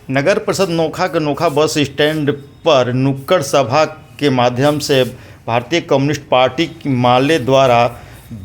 नगर परिषद नोखा के Nokha bus stand पर नुक्कड़ सभा के माध्यम से भारतीय कम्युनिस्ट पार्टी की माले द्वारा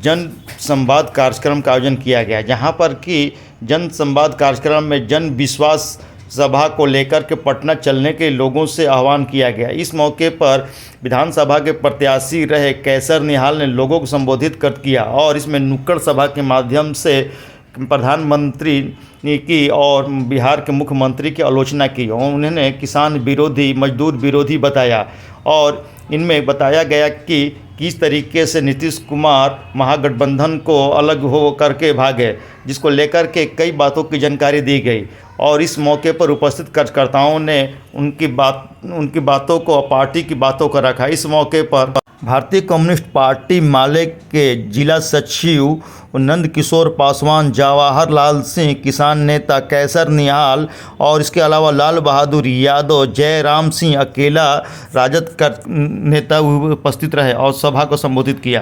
जन संवाद कार्यक्रम का आयोजन किया गया, जहां पर कि जन संवाद कार्यक्रम में जन विश्वास सभा को लेकर के पटना चलने के लोगों से आह्वान किया गया। इस मौके पर विधानसभा के प्रत्याशी रहे कैसर निहाल ने लोगों को संबोधित किया और इसमें नुक्कड़ सभा के माध्यम से प्रधानमंत्री की और बिहार के मुख्यमंत्री की आलोचना की और उन्होंने किसान विरोधी, मजदूर विरोधी बताया और इनमें बताया गया कि किस तरीके से नीतीश कुमार महागठबंधन को अलग हो करके भागे, जिसको लेकर के कई बातों की जानकारी दी गई और इस मौके पर उपस्थित कार्यकर्ताओं ने उनकी बातों को, पार्टी की बातों को रखा। इस मौके पर भारतीय कम्युनिस्ट पार्टी माले के जिला सचिव नंद किशोर पासवान, जवाहर लाल सिंह, किसान नेता कैसर निहाल और इसके अलावा लाल बहादुर यादव, जयराम सिंह अकेला राजद का नेता उपस्थित रहे और सभा को संबोधित किया।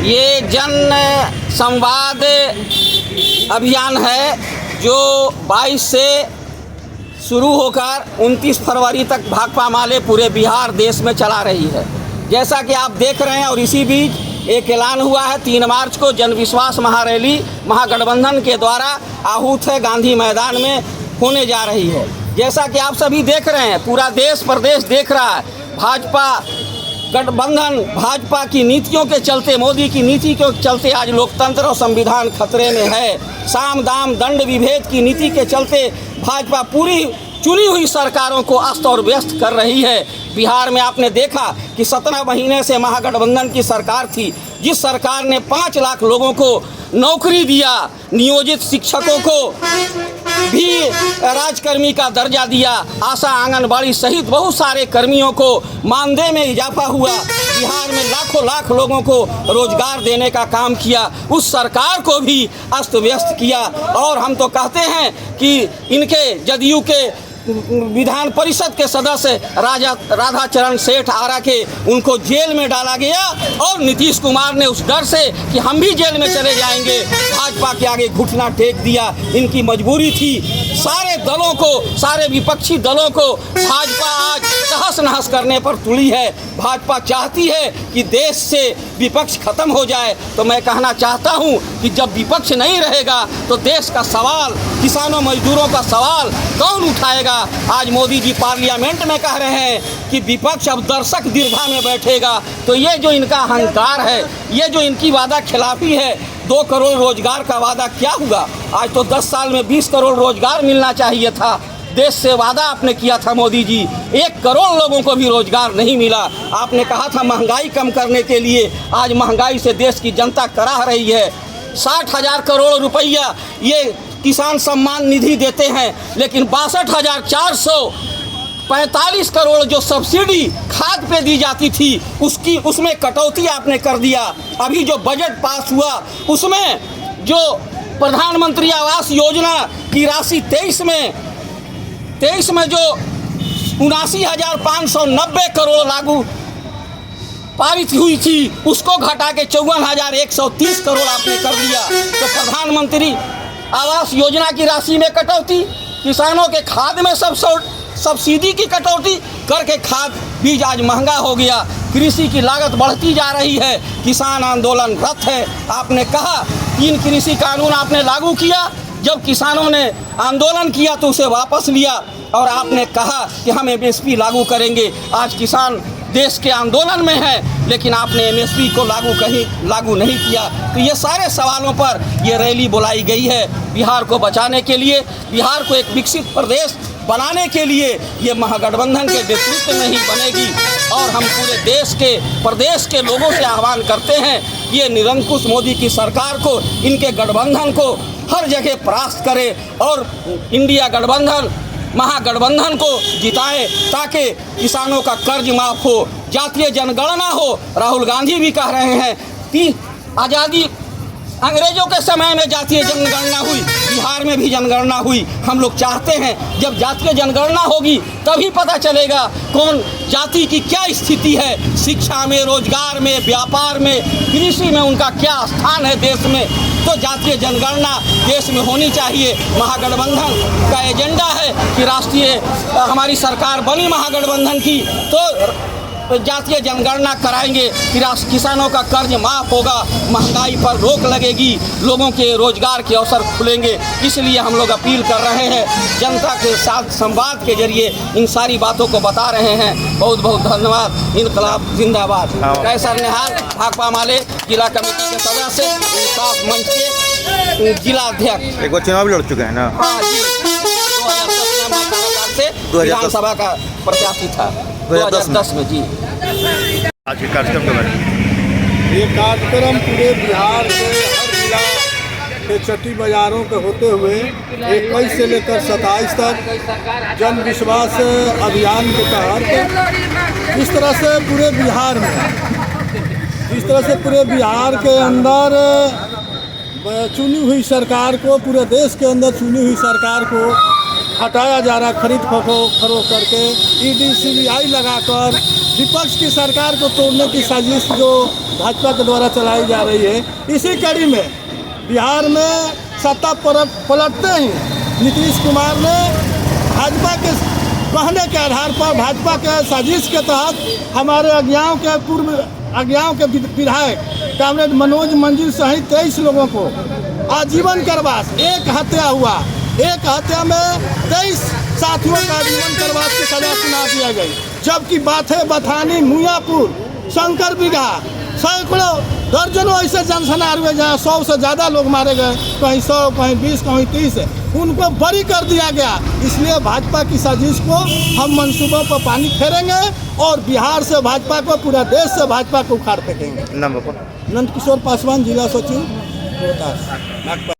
ये जन संवाद अभियान है जो 22 से शुरू होकर 29 फरवरी तक भाकपा माले पूरे बिहार देश में चला रही है। जैसा कि आप देख रहे हैं और इसी बीच एक ऐलान हुआ है 3 मार्च को जन विश्वास महारैली महागठबंधन के द्वारा आहूत है गांधी मैदान में होने जा रही है। जैसा कि आप सभी देख रहे हैं, पूरा देश प्रदेश देख रहा है, भाजपा गठबंधन, भाजपा की नीतियों के चलते, मोदी की नीति के चलते आज लोकतंत्र और संविधान खतरे में है। साम दाम दंड विभेद की नीति के चलते भाजपा पूरी चुनी हुई सरकारों को अस्त और व्यस्त कर रही है। बिहार में आपने देखा कि 17 महीने से महागठबंधन की सरकार थी, जिस सरकार ने 5 लाख लोगों को नौकरी दिया, नियोजित शिक्षकों को भी राजकर्मी का दर्जा दिया, आशा आंगनबाड़ी सहित बहुत सारे कर्मियों को मानदेय में इजाफा हुआ, बिहार में लाख लोगों को रोजगार देने का काम किया, उस सरकार को भी अस्त व्यस्त किया। और हम तो कहते हैं कि इनके जदयू के विधान परिषद के सदस्य राधाचरण सेठ आरा के उनको जेल में डाला गया और नीतीश कुमार ने उस डर से कि हम भी जेल में चले जाएंगे भाजपा के आगे घुटना टेक दिया। इनकी मजबूरी थी। सारे दलों को, सारे विपक्षी दलों को भाजपा आज तहस नहस करने पर तुली है। भाजपा चाहती है कि देश से विपक्ष खत्म हो जाए। तो मैं कहना चाहता हूं कि जब विपक्ष नहीं रहेगा तो देश का सवाल, किसानों मजदूरों का सवाल कौन उठाएगा। आज मोदी जी पार्लियामेंट में कह रहे हैं कि विपक्ष अब दर्शक दीर्घा में बैठेगा। तो ये जो इनका अहंकार है, ये जो इनकी वादा खिलाफी है, 2 करोड़ रोजगार का वादा क्या हुआ? आज तो 10 साल में 20 करोड़ रोजगार मिलना चाहिए था। देश से वादा आपने किया था मोदी जी, 1 करोड़ लोगों को भी रोजगार नहीं मिला। आपने कहा था महंगाई कम करने के लिए, आज महंगाई से देश की जनता कराह रही है। 60,000 करोड़ रुपया ये किसान सम्मान निधि देते हैं, लेकिन 62,445 करोड़ जो सब्सिडी खाद पे दी जाती थी उसमें कटौती आपने कर दिया। अभी जो बजट पास हुआ उसमें जो प्रधानमंत्री आवास योजना की राशि 23 में जो 79,590 करोड़ लागू पारित हुई थी उसको घटा के 54,130 करोड़ आपने कर दिया। तो प्रधानमंत्री आवास योजना की राशि में कटौती, किसानों के खाद में सब्सिडी की कटौती करके खाद बीज आज महंगा हो गया, कृषि की लागत बढ़ती जा रही है, किसान आंदोलनरत है। आपने कहा 3 कृषि कानून आपने लागू किया, जब किसानों ने आंदोलन किया तो उसे वापस लिया और आपने कहा कि हम MSP लागू करेंगे। आज किसान देश के आंदोलन में है, लेकिन आपने MSP को लागू नहीं किया। तो ये सारे सवालों पर ये रैली बुलाई गई है बिहार को बचाने के लिए, बिहार को एक विकसित प्रदेश बनाने के लिए। ये महागठबंधन के नेतृत्व में ही बनेगी और हम पूरे प्रदेश के लोगों से आह्वान करते हैं ये निरंकुश मोदी की सरकार को, इनके गठबंधन को हर जगह परास्त करे और इंडिया गठबंधन, महागठबंधन को जिताएं ताकि किसानों का कर्ज माफ हो, जातीय जनगणना हो। राहुल गांधी भी कह रहे हैं कि आज़ादी अंग्रेजों के समय में जातीय जनगणना हुई, बिहार में भी जनगणना हुई। हम लोग चाहते हैं जब जातीय जनगणना होगी तभी पता चलेगा कौन जाति की क्या स्थिति है, शिक्षा में, रोजगार में, व्यापार में, कृषि में उनका क्या स्थान है देश में। तो जातीय जनगणना देश में होनी चाहिए। महागठबंधन का एजेंडा है कि राष्ट्रीय हमारी सरकार बनी महागठबंधन की तो जातीय जनगणना कराएंगे, फिर किसानों का कर्ज माफ़ होगा, महंगाई पर रोक लगेगी, लोगों के रोजगार के अवसर खुलेंगे। इसलिए हम लोग अपील कर रहे हैं, जनता के साथ संवाद के जरिए इन सारी बातों को बता रहे हैं। बहुत बहुत धन्यवाद। इनकलाब जिंदाबाद। कैसर निहाल, भाकपा माले जिला कमेटी के सदस्य, इंसाफ मंच के जिला अध्यक्ष। एक बार चुनाव भी लड़ चुके हैं ना? हाँ जी, 2010 में कारागार से विधानसभा का प्रत्याशी था 2010 में जी। आज के कार्यक्रम के बारे में ये कार्यक्रम पूरे बिहार के हर जिला के चट्टी बाजारों के होते हुए 21 से लेकर 27 तक जन विश्वास अभियान के तहत इस तरह से पूरे बिहार में, इस तरह से पूरे बिहार के अंदर चुनी हुई सरकार को, पूरे देश के अंदर चुनी हुई सरकार को हटाया जा रहा, खरीद फरोख्त करके ईडी सीबीआई लगाकर विपक्ष की सरकार को तोड़ने की साजिश जो भाजपा के द्वारा चलाई जा रही है। इसी कड़ी में बिहार में सत्ता पलटते ही नीतीश कुमार ने भाजपा के कहने के आधार पर, भाजपा के साजिश के तहत हमारे अज्ञाओं के विधायक कामरेड मनोज मंजिल सहित 23 लोगों को आजीवन कारावास, एक हत्या हुआ, एक हत्या में 23 साथियों का आजीवन कारावास की सजा सुना दिया गई। जबकि बाथे बथानी, मुयापुर, शंकर बिघा, सैकड़ों दर्जनों ऐसे जनसनार हुए जहाँ 100 से ज़्यादा लोग मारे गए, कहीं 100, कहीं 20, कहीं 30, उनको बरी कर दिया गया। इसलिए भाजपा की साजिश को हम मंसूबों पर पानी फेरेंगे और बिहार से भाजपा को, पूरा देश से भाजपा को उखाड़ फेंकेंगे। नाम बताओ। नंद किशोर पासवान, जिला सचिव रोहतास।